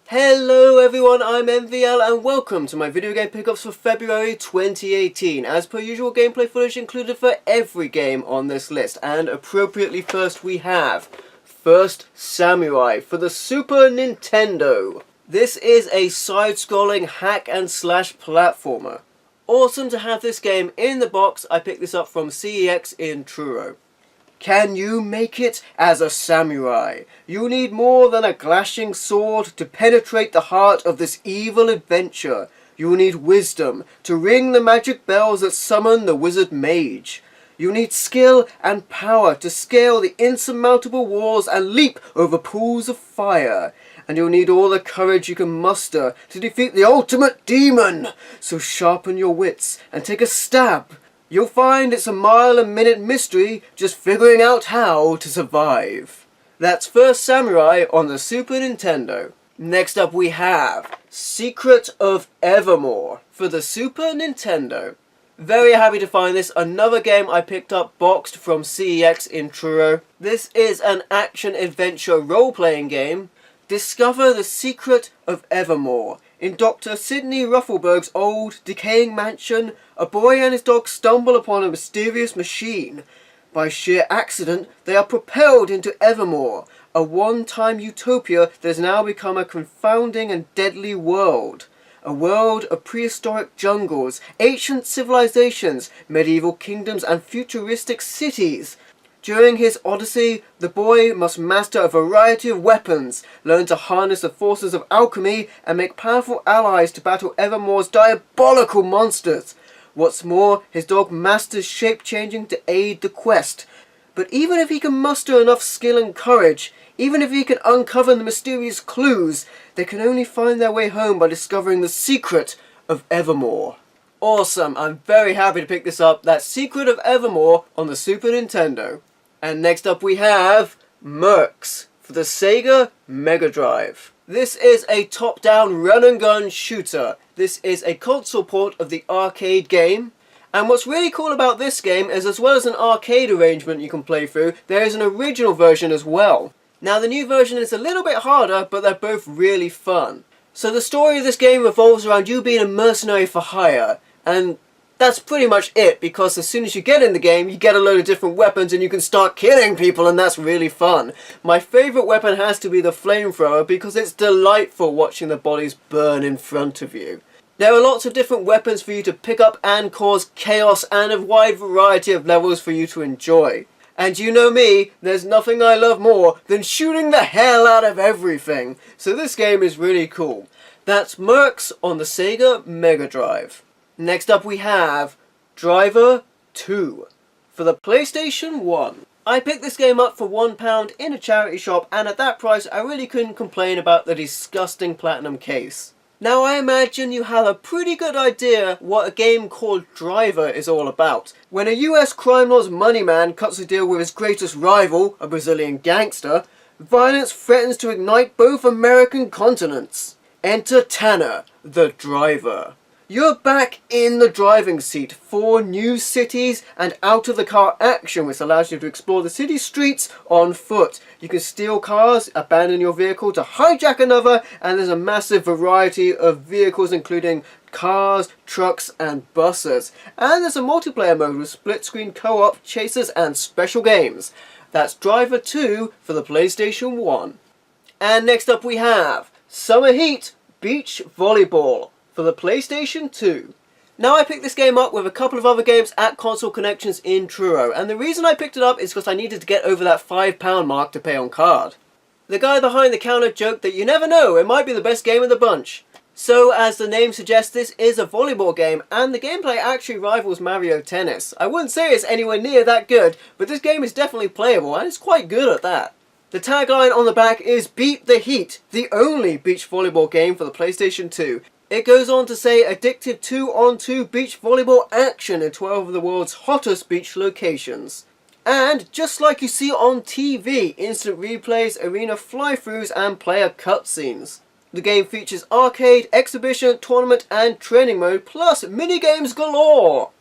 Hello everyone, I'm MVL and welcome to my video game pickups for February 2018. As per usual, gameplay footage included for every game on this list. And appropriately first we have First Samurai for the Super Nintendo. This is a side-scrolling hack and slash platformer. Awesome to have this game in the box. I picked this up from CEX in Truro. Can you make it as a samurai? You need more than a glashing sword to penetrate the heart of this evil adventure. You need wisdom to ring the magic bells that summon the wizard mage. You need skill and power to scale the insurmountable walls and leap over pools of fire. And you'll need all the courage you can muster to defeat the ultimate demon. So sharpen your wits and take a stab. You'll find it's a mile-a-minute mystery just figuring out how to survive. That's First Samurai on the Super Nintendo. Next up we have Secret of Evermore for the Super Nintendo. Very happy to find this, another game I picked up boxed from CEX in Truro. This is an action-adventure role-playing game. Discover the secret of Evermore. In Dr. Sidney Ruffleberg's old, decaying mansion, a boy and his dog stumble upon a mysterious machine. By sheer accident, they are propelled into Evermore, a one-time utopia that has now become a confounding and deadly world. A world of prehistoric jungles, ancient civilizations, medieval kingdoms, and futuristic cities. During his odyssey, the boy must master a variety of weapons, learn to harness the forces of alchemy, and make powerful allies to battle Evermore's diabolical monsters. What's more, his dog masters shape-changing to aid the quest. But even if he can muster enough skill and courage, even if he can uncover the mysterious clues, they can only find their way home by discovering the secret of Evermore. Awesome, I'm very happy to pick this up. That's Secret of Evermore on the Super Nintendo. And next up we have Mercs for the Sega Mega Drive. This is a top-down run-and-gun shooter. This is a console port of the arcade game. And what's really cool about this game is, as well as an arcade arrangement you can play through, there is an original version as well. Now the new version is a little bit harder, but they're both really fun. So the story of this game revolves around you being a mercenary for hire. And that's pretty much it, because as soon as you get in the game, you get a load of different weapons and you can start killing people, and that's really fun. My favourite weapon has to be the flamethrower, because it's delightful watching the bodies burn in front of you. There are lots of different weapons for you to pick up and cause chaos, and a wide variety of levels for you to enjoy. And you know me, there's nothing I love more than shooting the hell out of everything. So this game is really cool. That's Mercs on the Sega Mega Drive. Next up we have Driver 2 for the PlayStation 1. I picked this game up for £1 in a charity shop, and at that price I really couldn't complain about the disgusting platinum case. Now I imagine you have a pretty good idea what a game called Driver is all about. When a US crime lord's money man cuts a deal with his greatest rival, a Brazilian gangster, violence threatens to ignite both American continents. Enter Tanner, the driver. You're back in the driving seat for new cities and out-of-the-car action, which allows you to explore the city streets on foot. You can steal cars, abandon your vehicle to hijack another, and there's a massive variety of vehicles including cars, trucks, and buses. And there's a multiplayer mode with split-screen co-op, chasers, and special games. That's Driver 2 for the PlayStation 1. And next up we have Summer Heat Beach Volleyball for the PlayStation 2. Now I picked this game up with a couple of other games at Console Connections in Truro, and the reason I picked it up is because I needed to get over that £5 mark to pay on card. The guy behind the counter joked that you never know, it might be the best game of the bunch. So as the name suggests, this is a volleyball game, and the gameplay actually rivals Mario Tennis. I wouldn't say it's anywhere near that good, but this game is definitely playable, and it's quite good at that. The tagline on the back is Beat the Heat, the only beach volleyball game for the PlayStation 2. It goes on to say addictive 2-on-2 beach volleyball action in 12 of the world's hottest beach locations. And just like you see on TV, instant replays, arena fly-throughs and player cutscenes. The game features arcade, exhibition, tournament and training mode, plus minigames galore!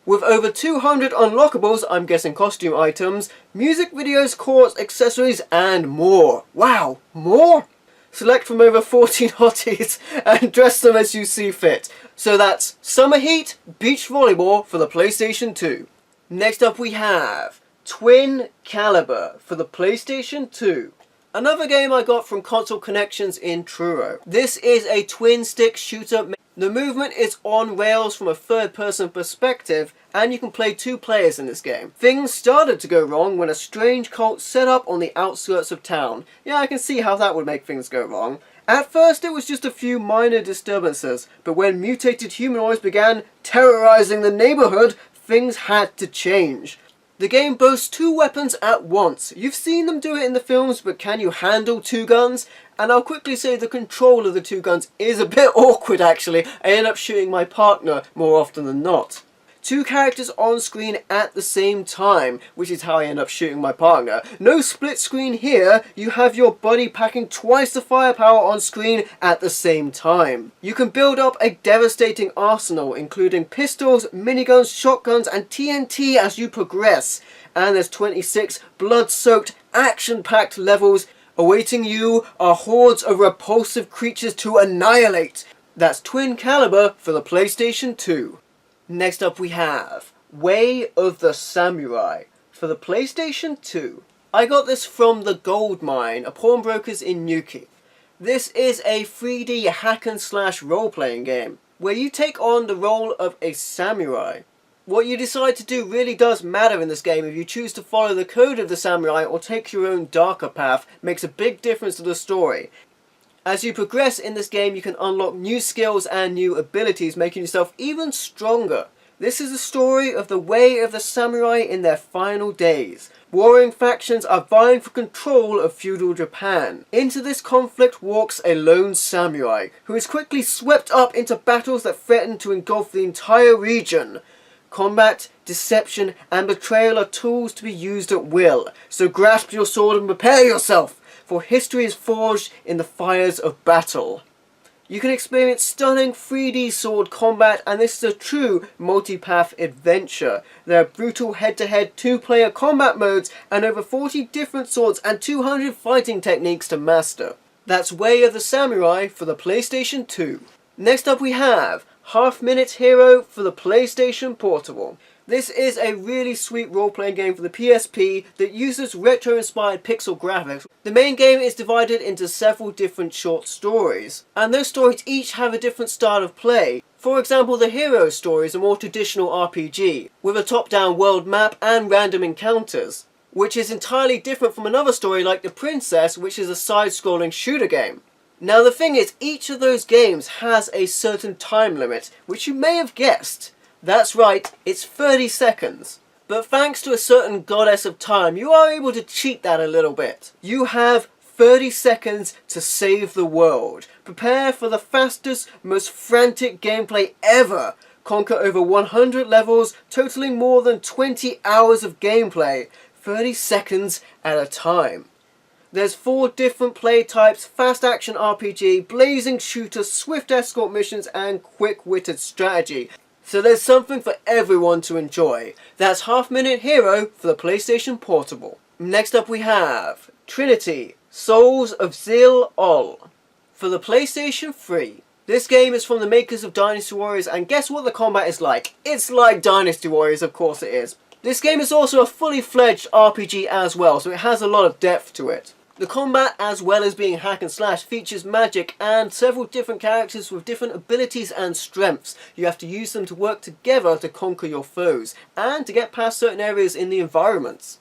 With over 200 unlockables, I'm guessing costume items, music videos, chords, accessories and more. Wow, more? Select from over 14 hotties and dress them as you see fit. So that's Summer Heat, Beach Volleyball for the PlayStation 2. Next up we have Twin Caliber for the PlayStation 2. Another game I got from Console Connections in Truro. This is a twin stick shooter. The movement is on rails from a third person perspective, and you can play 2 players in this game. Things started to go wrong when a strange cult set up on the outskirts of town. Yeah, I can see how that would make things go wrong. At first it was just a few minor disturbances, but when mutated humanoids began terrorizing the neighborhood, things had to change. The game boasts 2 weapons at once. You've seen them do it in the films, but can you handle 2 guns? And I'll quickly say the control of the 2 guns is a bit awkward actually. I end up shooting my partner more often than not. 2 characters on screen at the same time, which is how I end up shooting my partner. No split screen here, you have your buddy packing twice the firepower on screen at the same time. You can build up a devastating arsenal, including pistols, miniguns, shotguns, and TNT as you progress. And there's 26 blood-soaked, action-packed levels. Awaiting you are hordes of repulsive creatures to annihilate. That's Twin Caliber for the PlayStation 2. Next up we have Way of the Samurai for the PlayStation 2. I got this from the Gold Mine, a pawnbrokers in Newquay. This is a 3D hack and slash role-playing game where you take on the role of a samurai. What you decide to do really does matter in this game. If you choose to follow the code of the samurai or take your own darker path, makes a big difference to the story. As you progress in this game, you can unlock new skills and new abilities, making yourself even stronger. This is the story of the way of the samurai in their final days. Warring factions are vying for control of feudal Japan. Into this conflict walks a lone samurai, who is quickly swept up into battles that threaten to engulf the entire region. Combat, deception, and betrayal are tools to be used at will, so grasp your sword and prepare yourself, for history is forged in the fires of battle. You can experience stunning 3D sword combat, and this is a true multipath adventure. There are brutal head-to-head 2-player combat modes, and over 40 different swords and 200 fighting techniques to master. That's Way of the Samurai for the PlayStation 2. Next up we have HalfMinute Hero for the PlayStation Portable. This is a really sweet role-playing game for the PSP that uses retro-inspired pixel graphics. The main game is divided into several different short stories, and those stories each have a different style of play. For example, the hero story is a more traditional RPG, with a top-down world map and random encounters, which is entirely different from another story like The Princess, which is a side-scrolling shooter game. Now the thing is, each of those games has a certain time limit, which you may have guessed. That's right, it's 30 seconds. But thanks to a certain goddess of time, you are able to cheat that a little bit. You have 30 seconds to save the world. Prepare for the fastest, most frantic gameplay ever. Conquer over 100 levels, totaling more than 20 hours of gameplay. 30 seconds at a time. There's 4 different play types: fast action RPG, blazing shooter, swift escort missions, and quick-witted strategy. So there's something for everyone to enjoy. That's HalfMinute Hero for the PlayStation Portable. Next up we have Trinity, Souls of Zeal for the PlayStation 3. This game is from the makers of Dynasty Warriors, and guess what the combat is like? It's like Dynasty Warriors, of course it is. This game is also a fully fledged RPG as well, so it has a lot of depth to it. The combat, as well as being hack and slash, features magic and several different characters with different abilities and strengths. You have to use them to work together to conquer your foes, and to get past certain areas in the environments.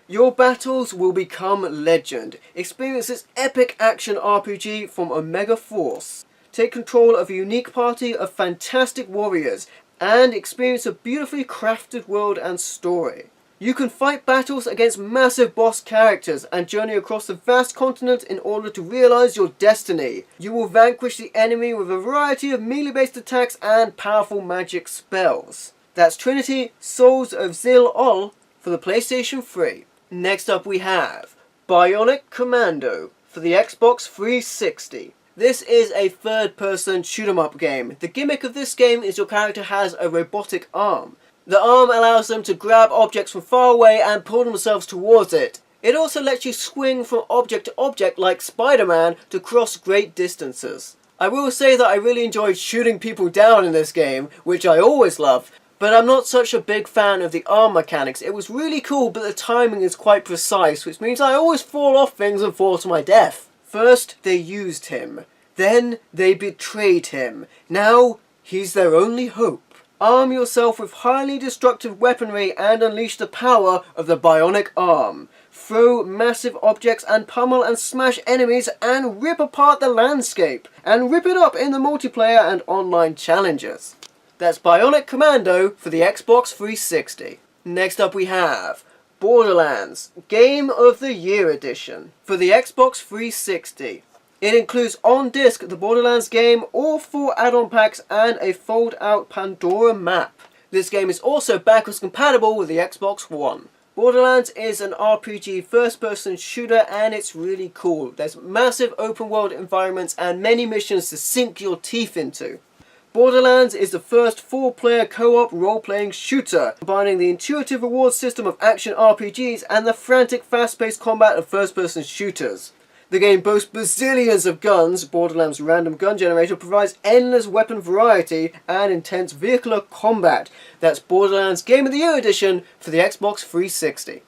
Your battles will become legend. Experience this epic action RPG from Omega Force. Take control of a unique party of fantastic warriors, and experience a beautifully crafted world and story. You can fight battles against massive boss characters and journey across the vast continent in order to realize your destiny. You will vanquish the enemy with a variety of melee-based attacks and powerful magic spells. That's Trinity, Souls of Zeal for the PlayStation 3. Next up we have Bionic Commando for the Xbox 360. This is a third-person shoot-'em-up game. The gimmick of this game is your character has a robotic arm. The arm allows them to grab objects from far away and pull themselves towards it. It also lets you swing from object to object like Spider-Man to cross great distances. I will say that I really enjoyed shooting people down in this game, which I always love, but I'm not such a big fan of the arm mechanics. It was really cool, but the timing is quite precise, which means I always fall off things and fall to my death. First, they used him. Then, they betrayed him. Now, he's their only hope. Arm yourself with highly destructive weaponry and unleash the power of the bionic arm. Throw massive objects and pummel and smash enemies and rip apart the landscape. And rip it up in the multiplayer and online challenges. That's Bionic Commando for the Xbox 360. Next up we have Borderlands Game of the Year Edition for the Xbox 360. It includes on disc the Borderlands game, all 4 add-on packs and a fold-out Pandora map. This game is also backwards compatible with the Xbox One. Borderlands is an RPG first-person shooter and it's really cool. There's massive open-world environments and many missions to sink your teeth into. Borderlands is the first 4-player co-op role-playing shooter, combining the intuitive reward system of action RPGs and the frantic fast-paced combat of first-person shooters. The game boasts bazillions of guns. Borderlands' random gun generator provides endless weapon variety and intense vehicular combat. That's Borderlands Game of the Year Edition for the Xbox 360.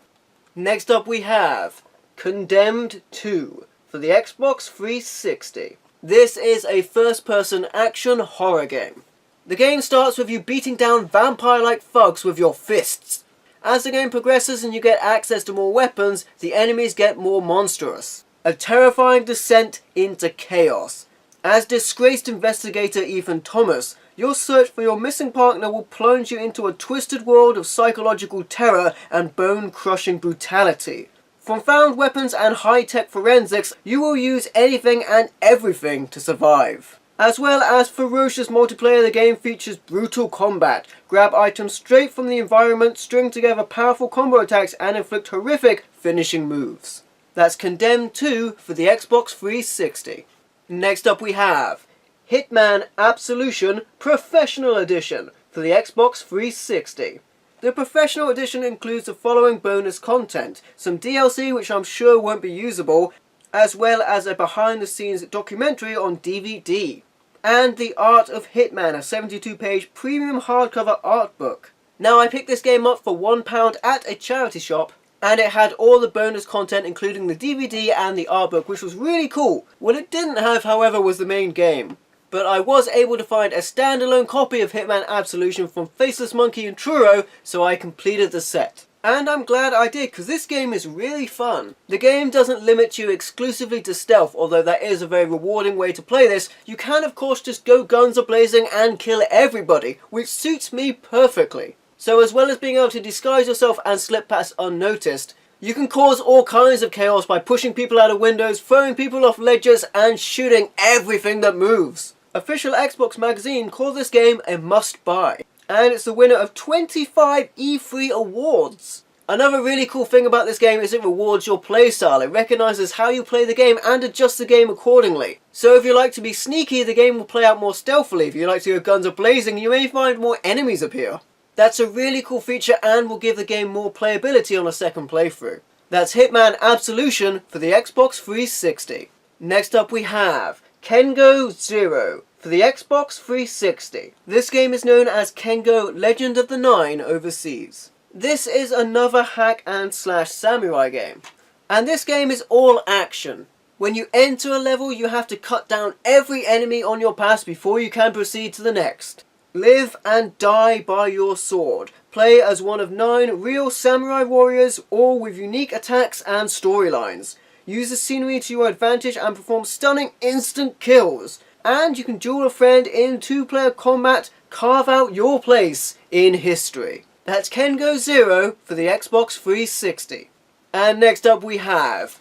Next up we have Condemned 2 for the Xbox 360. This is a first-person action horror game. The game starts with you beating down vampire-like thugs with your fists. As the game progresses and you get access to more weapons, the enemies get more monstrous. A terrifying descent into chaos. As disgraced investigator Ethan Thomas, your search for your missing partner will plunge you into a twisted world of psychological terror and bone-crushing brutality. From found weapons and high-tech forensics, you will use anything and everything to survive. As well as ferocious multiplayer, the game features brutal combat. Grab items straight from the environment, string together powerful combo attacks, and inflict horrific finishing moves. That's Condemned 2 for the Xbox 360. Next up we have Hitman Absolution Professional Edition for the Xbox 360. The Professional Edition includes the following bonus content: some DLC which I'm sure won't be usable, as well as a behind-the-scenes documentary on DVD, and The Art of Hitman, a 72-page premium hardcover art book. Now I picked this game up for £1 at a charity shop, and it had all the bonus content including the DVD and the art book, which was really cool. What it didn't have, however, was the main game. But I was able to find a standalone copy of Hitman Absolution from Faceless Monkey and Truro, so I completed the set. And I'm glad I did, because this game is really fun. The game doesn't limit you exclusively to stealth, although that is a very rewarding way to play this. You can of course just go guns a-blazing and kill everybody, which suits me perfectly. So as well as being able to disguise yourself and slip past unnoticed, you can cause all kinds of chaos by pushing people out of windows, throwing people off ledges, and shooting everything that moves. Official Xbox magazine called this game a must-buy, and it's the winner of 25 E3 awards. Another really cool thing about this game is it rewards your playstyle. It recognises how you play the game and adjusts the game accordingly. So if you like to be sneaky, the game will play out more stealthily. If you like to go guns a-blazing, you may find more enemies appear. That's a really cool feature and will give the game more playability on a second playthrough. That's Hitman Absolution for the Xbox 360. Next up we have Kengo Zero for the Xbox 360. This game is known as Kengo Legend of the Nine overseas. This is another hack and slash samurai game. And this game is all action. When you enter a level, you have to cut down every enemy on your path before you can proceed to the next. Live and die by your sword. Play as one of 9 real samurai warriors, all with unique attacks and storylines. Use the scenery to your advantage and perform stunning instant kills. And you can duel a friend in 2-player combat. Carve out your place in history. That's Kengo Zero for the Xbox 360. And next up we have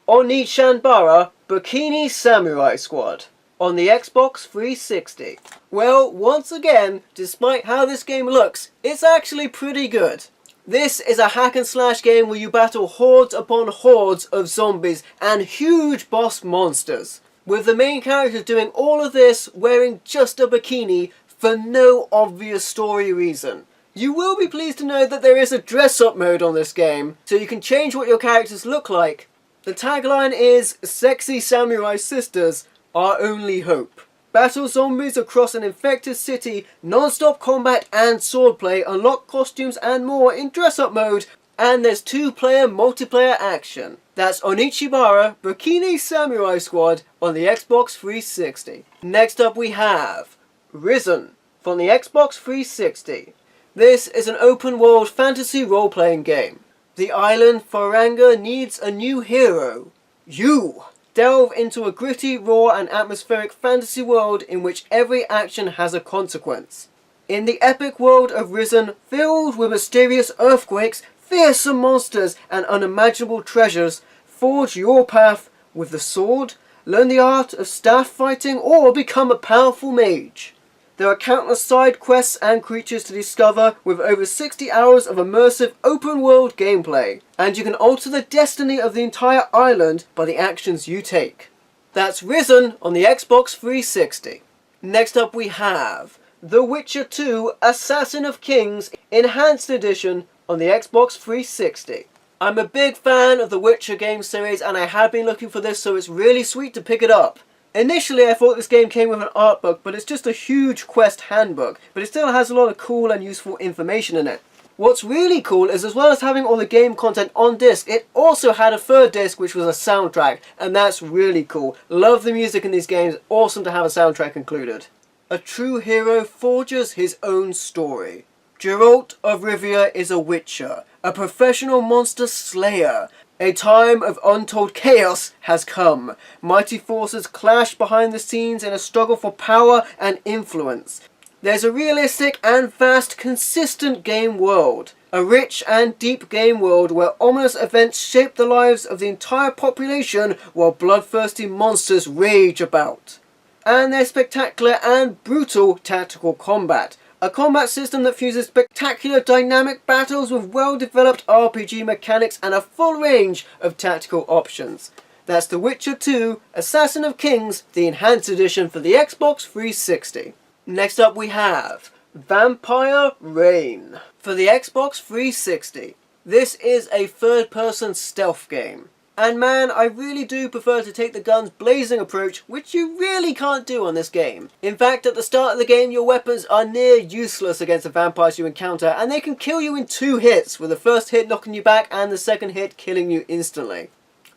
Onechanbara Bikini Samurai Squad on the Xbox 360. Well, once again, despite how this game looks, it's actually pretty good. This is a hack and slash game where you battle hordes upon hordes of zombies and huge boss monsters, with the main character doing all of this wearing just a bikini for no obvious story reason. You will be pleased to know that there is a dress-up mode on this game, so you can change what your characters look like. The tagline is, "Sexy samurai sisters, our only hope." Battle zombies across an infected city, non-stop combat and swordplay, unlock costumes and more in dress-up mode, and there's 2-player multiplayer action. That's Onechanbara Bikini Samurai Squad on the Xbox 360. Next up we have Risen from the Xbox 360. This is an open-world fantasy role-playing game. The island Faranga needs a new hero. You! Delve into a gritty, raw and atmospheric fantasy world in which every action has a consequence. In the epic world of Risen, filled with mysterious earthquakes, fearsome monsters and unimaginable treasures, forge your path with the sword, learn the art of staff fighting, or become a powerful mage. There are countless side quests and creatures to discover with over 60 hours of immersive open-world gameplay, and you can alter the destiny of the entire island by the actions you take. That's Risen on the Xbox 360. Next up we have The Witcher 2 Assassin of Kings Enhanced Edition on the Xbox 360. I'm a big fan of the Witcher game series and I have been looking for this, so it's really sweet to pick it up. Initially I thought this game came with an art book, but it's just a huge quest handbook, but it still has a lot of cool and useful information in it. What's really cool is, as well as having all the game content on disc, it also had a third disc which was a soundtrack, and that's really cool. Love the music in these games, awesome to have a soundtrack included. A true hero forges his own story. Geralt of Rivia is a witcher, a professional monster slayer. A time of untold chaos has come. Mighty forces clash behind the scenes in a struggle for power and influence. There's a realistic and fast, consistent game world. A rich and deep game world where ominous events shape the lives of the entire population while bloodthirsty monsters rage about. And there's spectacular and brutal tactical combat. A combat system that fuses spectacular dynamic battles with well-developed RPG mechanics and a full range of tactical options. That's The Witcher 2 Assassin of Kings, the Enhanced Edition for the Xbox 360. Next up we have Vampire Reign for the Xbox 360. This is a third-person stealth game. And man, I really do prefer to take the guns blazing approach, which you really can't do on this game. In fact, at the start of the game, your weapons are near useless against the vampires you encounter, and they can kill you in 2 hits, with the first hit knocking you back and the second hit killing you instantly.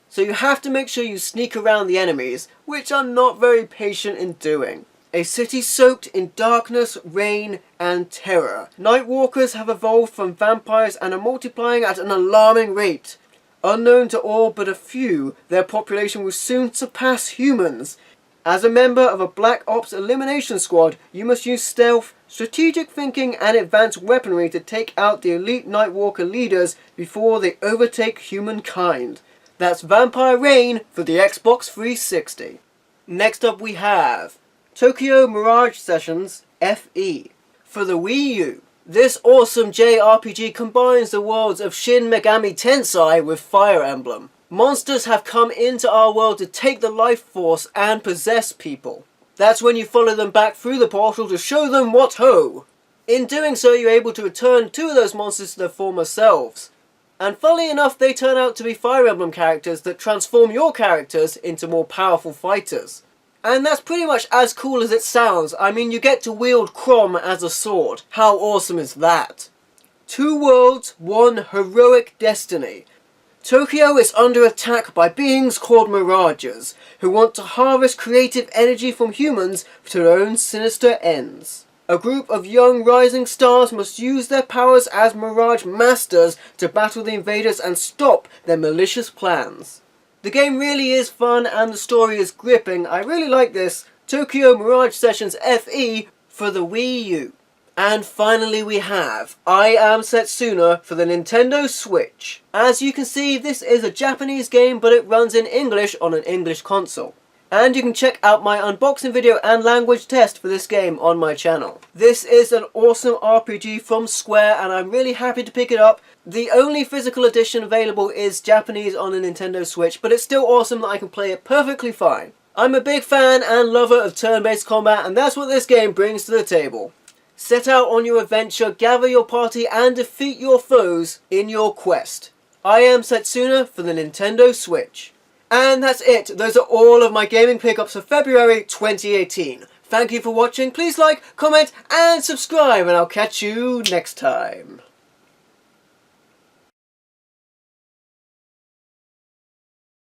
So you have to make sure you sneak around the enemies, which I'm not very patient in doing. A city soaked in darkness, rain, and terror. Nightwalkers have evolved from vampires and are multiplying at an alarming rate. Unknown to all but a few, their population will soon surpass humans. As a member of a Black Ops elimination squad, you must use stealth, strategic thinking, and advanced weaponry to take out the elite Nightwalker leaders before they overtake humankind. That's Vampire Reign for the Xbox 360. Next up we have Tokyo Mirage Sessions FE for the Wii U. This awesome JRPG combines the worlds of Shin Megami Tensei with Fire Emblem. Monsters have come into our world to take the life force and possess people. That's when you follow them back through the portal to show them what ho! In doing so, you're able to return 2 of those monsters to their former selves. And funnily enough, they turn out to be Fire Emblem characters that transform your characters into more powerful fighters. And that's pretty much as cool as it sounds. I mean, you get to wield Crom as a sword. How awesome is that? 2 worlds, 1 heroic destiny. Tokyo is under attack by beings called Mirages, who want to harvest creative energy from humans to their own sinister ends. A group of young rising stars must use their powers as Mirage masters to battle the invaders and stop their malicious plans. The game really is fun and the story is gripping. I really like this. Tokyo Mirage Sessions FE for the Wii U. And finally we have I Am Setsuna for the Nintendo Switch. As you can see, this is a Japanese game, but it runs in English on an English console. And you can check out my unboxing video and language test for this game on my channel. This is an awesome RPG from Square and I'm really happy to pick it up. The only physical edition available is Japanese on a Nintendo Switch, but it's still awesome that I can play it perfectly fine. I'm a big fan and lover of turn-based combat, and that's what this game brings to the table. Set out on your adventure, gather your party, and defeat your foes in your quest. I am Setsuna for the Nintendo Switch. And that's it. Those are all of my gaming pickups for February 2018. Thank you for watching. Please like, comment, and subscribe, and I'll catch you next time.